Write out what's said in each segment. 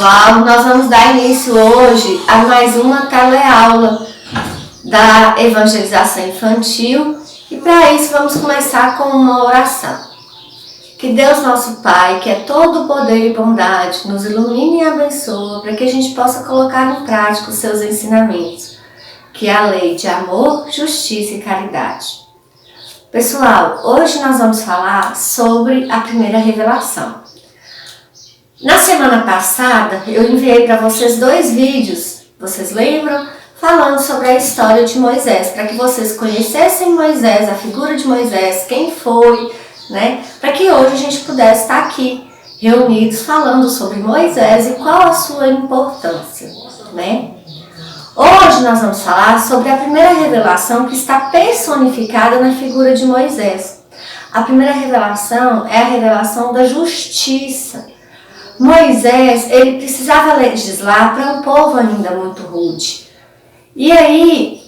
pessoal, nós vamos dar início hoje a mais uma teleaula da evangelização infantil e para isso vamos começar com uma oração. Que Deus nosso Pai, que é todo poder e bondade, nos ilumine e abençoe para que a gente possa colocar em prática os seus ensinamentos, que é a lei de amor, justiça e caridade. Pessoal, hoje nós vamos falar sobre a primeira revelação. Na semana passada, eu enviei para vocês 2 vídeos, vocês lembram? Falando sobre a história de Moisés, para que vocês conhecessem Moisés, a figura de Moisés, quem foi, né? Para que hoje a gente pudesse estar aqui, reunidos, falando sobre Moisés e qual a sua importância, né? Hoje nós vamos falar sobre a primeira revelação que está personificada na figura de Moisés. A primeira revelação é a revelação da justiça. Moisés, ele precisava legislar para um povo ainda muito rude. E aí,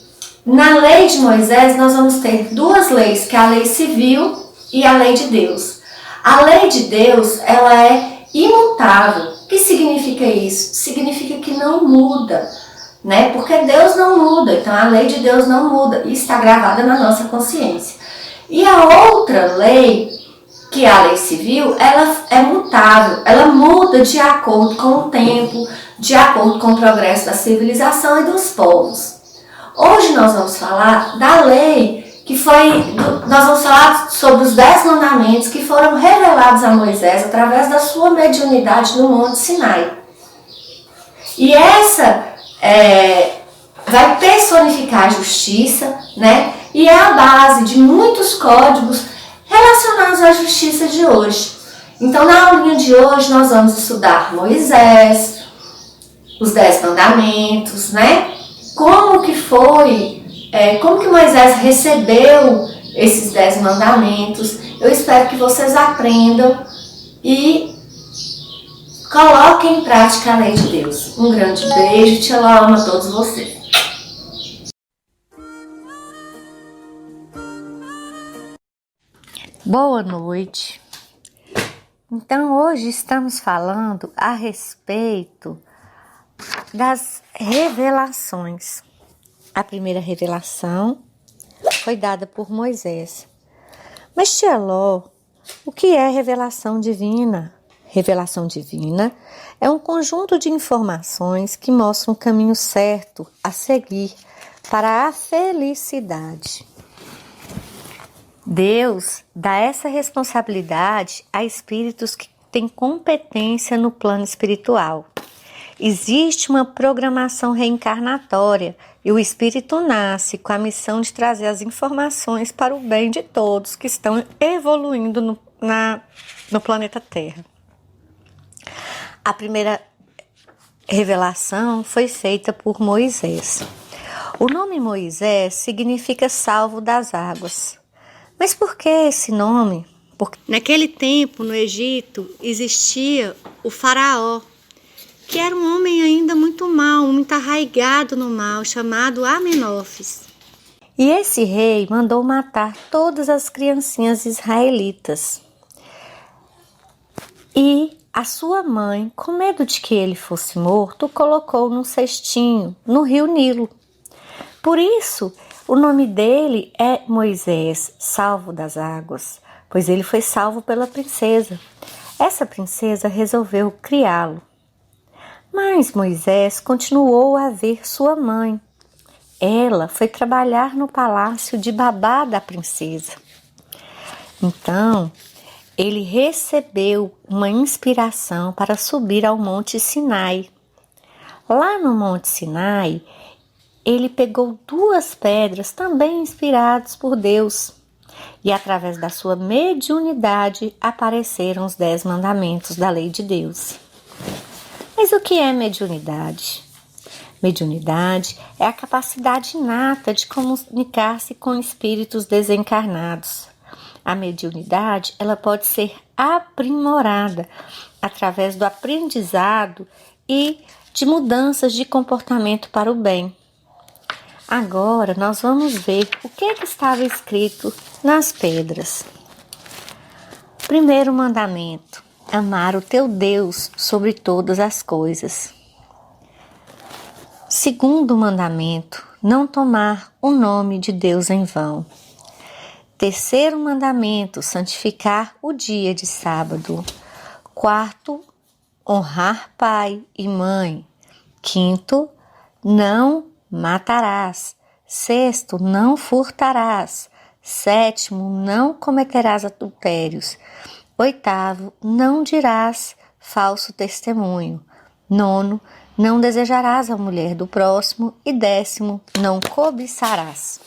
na lei de Moisés, nós vamos ter 2 leis, que é a lei civil e a lei de Deus. A lei de Deus, ela é imutável. O que significa isso? Significa que não muda, né? Porque Deus não muda, então a lei de Deus não muda e está gravada na nossa consciência. E a outra lei, que a lei civil, ela é mutável, ela muda de acordo com o tempo, de acordo com o progresso da civilização e dos povos. Hoje nós vamos falar da lei que nós vamos falar sobre os 10 mandamentos que foram revelados a Moisés através da sua mediunidade no Monte Sinai. E essa vai personificar a justiça, né? E é a base de muitos códigos relacionados à justiça de hoje. Então, na aulinha de hoje, nós vamos estudar Moisés, os 10 mandamentos, né? Como que Moisés recebeu esses 10 mandamentos. Eu espero que vocês aprendam e coloquem em prática a lei de Deus. Um grande beijo, te amo a todos vocês. Boa noite. Então, hoje estamos falando a respeito das revelações. A primeira revelação foi dada por Moisés. Mas, tia Ló, o que é revelação divina? Revelação divina é um conjunto de informações que mostram o caminho certo a seguir para a felicidade. Deus dá essa responsabilidade a espíritos que têm competência no plano espiritual. Existe uma programação reencarnatória e o espírito nasce com a missão de trazer as informações para o bem de todos que estão evoluindo no planeta Terra. A primeira revelação foi feita por Moisés. O nome Moisés significa salvo das águas. Mas por que esse nome? Porque naquele tempo, no Egito, existia o faraó, que era um homem ainda muito mau, muito arraigado no mal, chamado Amenófis. E esse rei mandou matar todas as criancinhas israelitas. E a sua mãe, com medo de que ele fosse morto, colocou num cestinho, no rio Nilo. Por isso, o nome dele é Moisés, salvo das águas, pois ele foi salvo pela princesa. Essa princesa resolveu criá-lo. Mas Moisés continuou a ver sua mãe. Ela foi trabalhar no palácio de babá da princesa. Então, ele recebeu uma inspiração para subir ao Monte Sinai. Lá no Monte Sinai, ele pegou 2 pedras também inspiradas por Deus e através da sua mediunidade apareceram os 10 mandamentos da lei de Deus. Mas o que é mediunidade? Mediunidade é a capacidade inata de comunicar-se com espíritos desencarnados. A mediunidade, ela pode ser aprimorada através do aprendizado e de mudanças de comportamento para o bem. Agora nós vamos ver o que estava escrito nas pedras. Primeiro mandamento: amar o teu Deus sobre todas as coisas. Segundo mandamento, não tomar o nome de Deus em vão. Terceiro mandamento, santificar o dia de sábado. Quarto, honrar pai e mãe. Quinto, não matarás. Sexto, não furtarás. Sétimo, não cometerás adultérios. Oitavo, não dirás falso testemunho. Nono, não desejarás a mulher do próximo. E décimo, não cobiçarás.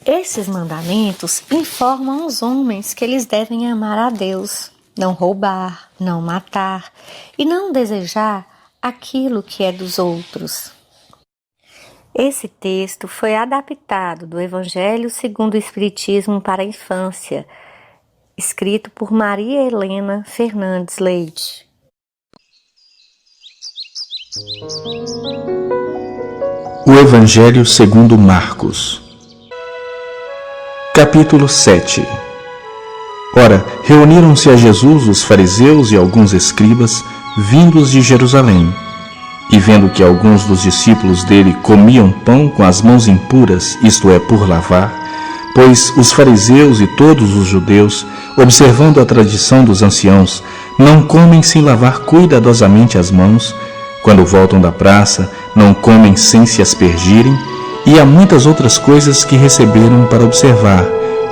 Esses mandamentos informam os homens que eles devem amar a Deus, não roubar, não matar e não desejar aquilo que é dos outros. Esse texto foi adaptado do Evangelho segundo o Espiritismo para a Infância, escrito por Maria Helena Fernandes Leite. O Evangelho segundo Marcos. Capítulo 7. Ora, reuniram-se a Jesus os fariseus e alguns escribas, vindos de Jerusalém. E vendo que alguns dos discípulos dele comiam pão com as mãos impuras, isto é, por lavar, pois os fariseus e todos os judeus, observando a tradição dos anciãos, não comem sem lavar cuidadosamente as mãos, quando voltam da praça, não comem sem se aspergirem, e há muitas outras coisas que receberam para observar,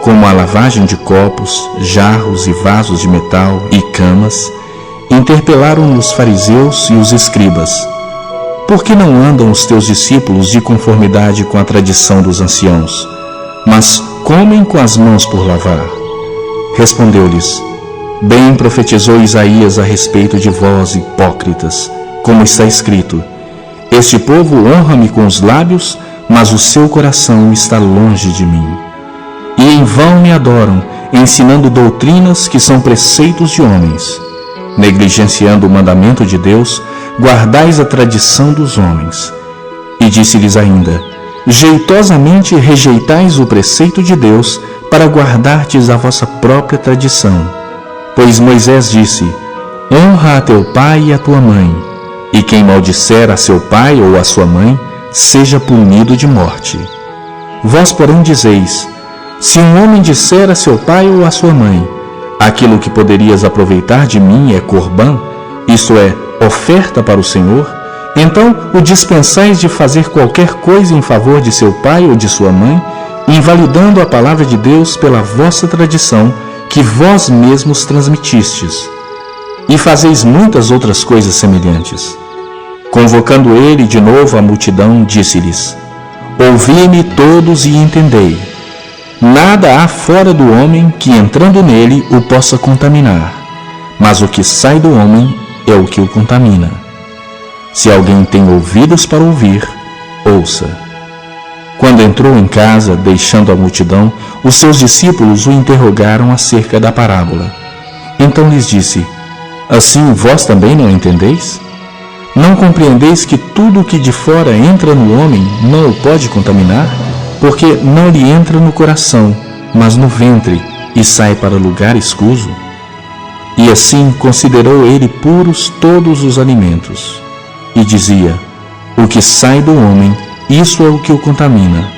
como a lavagem de copos, jarros e vasos de metal e camas, interpelaram os fariseus e os escribas: por que não andam os teus discípulos de conformidade com a tradição dos anciãos, mas comem com as mãos por lavar? Respondeu-lhes: bem profetizou Isaías a respeito de vós, hipócritas, como está escrito: este povo honra-me com os lábios, mas o seu coração está longe de mim. E em vão me adoram, ensinando doutrinas que são preceitos de homens. Negligenciando o mandamento de Deus, guardais a tradição dos homens. E disse-lhes ainda: jeitosamente rejeitais o preceito de Deus para guardardes a vossa própria tradição. Pois Moisés disse: honra a teu pai e a tua mãe, e quem maldisser a seu pai ou a sua mãe, seja punido de morte. Vós, porém, dizeis: se um homem disser a seu pai ou a sua mãe, aquilo que poderias aproveitar de mim é corbã, isto é, oferta para o Senhor, então o dispensais de fazer qualquer coisa em favor de seu pai ou de sua mãe, invalidando a palavra de Deus pela vossa tradição, que vós mesmos transmitistes. E fazeis muitas outras coisas semelhantes. Convocando ele de novo a multidão, disse-lhes: ouvi-me todos e entendei. Nada há fora do homem que, entrando nele, o possa contaminar, mas o que sai do homem é o que o contamina. Se alguém tem ouvidos para ouvir, ouça. Quando entrou em casa, deixando a multidão, os seus discípulos o interrogaram acerca da parábola. Então lhes disse: assim vós também não entendeis? Não compreendeis que tudo o que de fora entra no homem não o pode contaminar? Porque não lhe entra no coração, mas no ventre, e sai para lugar escuso? E assim considerou ele puros todos os alimentos. E dizia: o que sai do homem, isso é o que o contamina.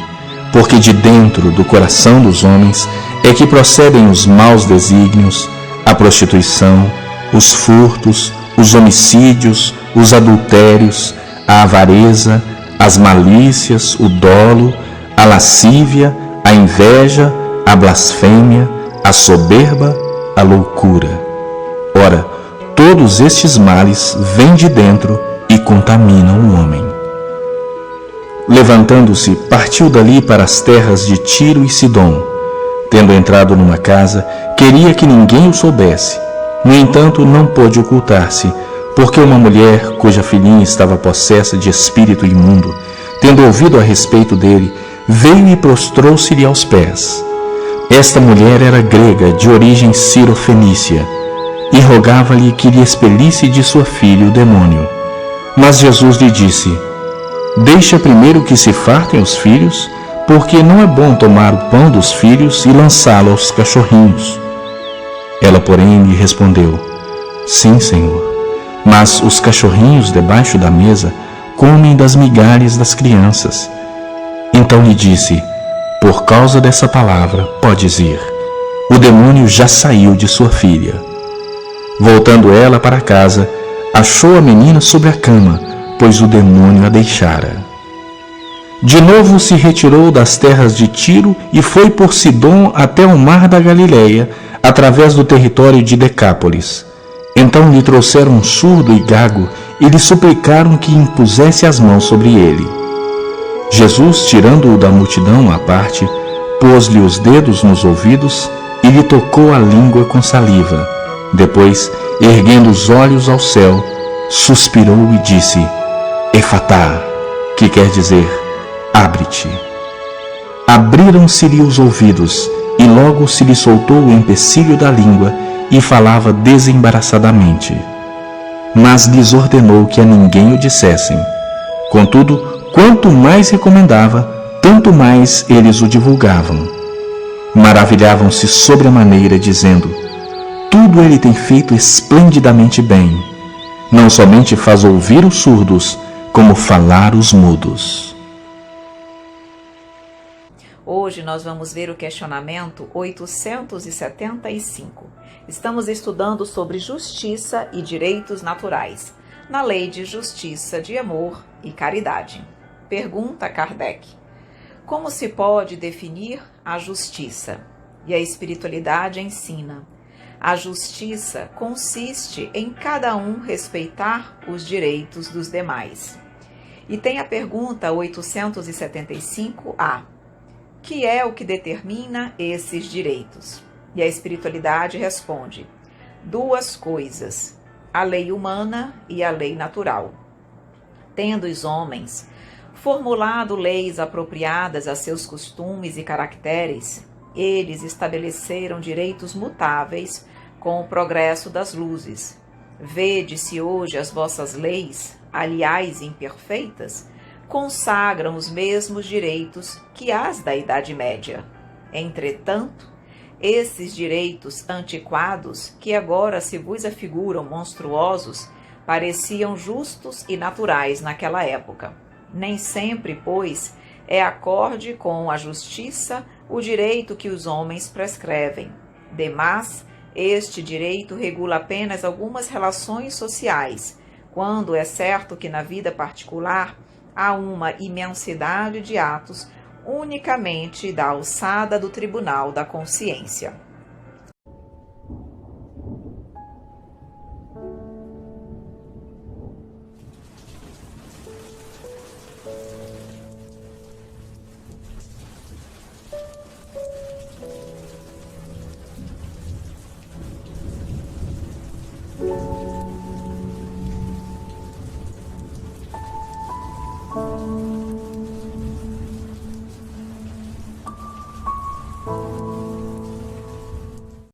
Porque de dentro do coração dos homens é que procedem os maus desígnios, a prostituição, os furtos, os homicídios, os adultérios, a avareza, as malícias, o dolo, a lascívia, a inveja, a blasfêmia, a soberba, a loucura. Ora, todos estes males vêm de dentro e contaminam o homem. Levantando-se, partiu dali para as terras de Tiro e Sidom. Tendo entrado numa casa, queria que ninguém o soubesse. No entanto, não pôde ocultar-se, porque uma mulher, cuja filhinha estava possessa de espírito imundo, tendo ouvido a respeito dele, veio e prostrou-se-lhe aos pés. Esta mulher era grega, de origem cirofenícia, e rogava-lhe que lhe expelisse de sua filha o demônio. Mas Jesus lhe disse: deixa primeiro que se fartem os filhos, porque não é bom tomar o pão dos filhos e lançá-lo aos cachorrinhos. Ela, porém, lhe respondeu: Sim, Senhor, mas os cachorrinhos debaixo da mesa comem das migalhas das crianças. Então lhe disse: Por causa dessa palavra, podes ir. O demônio já saiu de sua filha. Voltando ela para casa, achou a menina sobre a cama, pois o demônio a deixara. De novo se retirou das terras de Tiro e foi por Sidom até o mar da Galileia, através do território de Decápolis. Então lhe trouxeram um surdo e gago e lhe suplicaram que impusesse as mãos sobre ele. Jesus, tirando-o da multidão à parte, pôs-lhe os dedos nos ouvidos e lhe tocou a língua com saliva. Depois, erguendo os olhos ao céu, suspirou e disse: Efatá, que quer dizer, abre-te. Abriram-se-lhe os ouvidos, e logo se lhe soltou o empecilho da língua, e falava desembaraçadamente. Mas lhes ordenou que a ninguém o dissessem. Contudo, quanto mais recomendava, tanto mais eles o divulgavam. Maravilhavam-se sobremaneira, dizendo: Tudo ele tem feito esplendidamente bem. Não somente faz ouvir os surdos, como falar os mudos. Hoje nós vamos ver o questionamento 875. Estamos estudando sobre justiça e direitos naturais, na lei de justiça, de amor e caridade. Pergunta Kardec: como se pode definir a justiça? E a espiritualidade ensina: a justiça consiste em cada um respeitar os direitos dos demais. E tem a pergunta 875A: que é o que determina esses direitos? E a espiritualidade responde: duas coisas, a lei humana e a lei natural. Tendo os homens formulado leis apropriadas a seus costumes e caracteres, eles estabeleceram direitos mutáveis com o progresso das luzes. Vede-se hoje as vossas leis, aliás imperfeitas, consagram os mesmos direitos que as da Idade Média. Entretanto, esses direitos antiquados, que agora se vos afiguram monstruosos, pareciam justos e naturais naquela época. Nem sempre, pois, é acorde com a justiça o direito que os homens prescrevem. Demais, este direito regula apenas algumas relações sociais, quando é certo que na vida particular há uma imensidade de atos unicamente da alçada do tribunal da consciência.